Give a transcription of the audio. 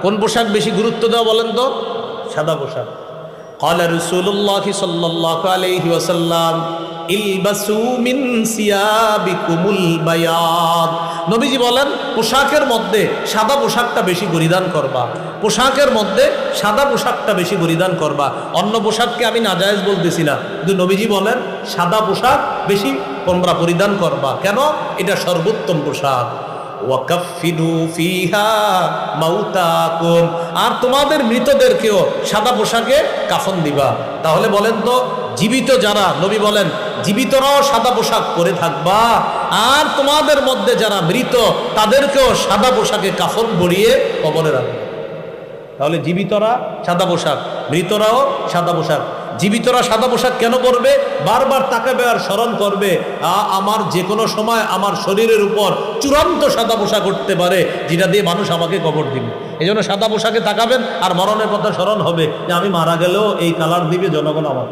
কোন পোশাক বেশি গুরুত্ব দেওয়া বলেন তো? সাদা পোশাক। ক্বালা রাসূলুল্লাহ সাল্লাল্লাহু আলাইহি ওয়াসাল্লাম ইলবাসু মিন সিয়াবিকুমুল বায়াদ। নবীজি বলেন পোশাকের মধ্যে সাদা পোশাকটা বেশি পরিধান করবা, পোশাকের মধ্যে সাদা পোশাকটা বেশি পরিধান করবা। অন্য পোশাককে আমি নাজায়েজ বলতেছি না, কিন্তু নবীজি বলেন সাদা পোশাক বেশি তোমরা পরিধান করবা। কেন? এটা সর্বোত্তম পোশাক। ওয়াকাফিনু ফিহা মাউতাকুম, আর তোমাদের মৃতদেরকেও সাদা পোশাকে কাফন দিবা। তাহলে বলেন তো, জীবিত যারা, নবী বলেন জীবিতরাও সাদা পোশাক পরে থাকবা, আর তোমাদের মধ্যে যারা মৃত তাদেরকেও সাদা পোশাকে কাফন পরিয়ে কবরে রাখবে। তাহলে জীবিতরা সাদা পোশাক, মৃতরাও সাদা পোশাক। জীবিতরা সাদা পোশাক কেন পরবে? বারবার তাকাবে আর স্মরণ করবে আমার যে কোনো সময় আমার শরীরের উপর চূড়ান্ত সাদা পোশাক উঠতে পারে, যেটা দিয়ে মানুষ আমাকে কবর দিবে। এই জন্য সাদা পোশাকে তাকাবেন আর মরণের কথা স্মরণ হবে যে আমি মারা গেলেও এই কালার দিবে জনগণ আমার।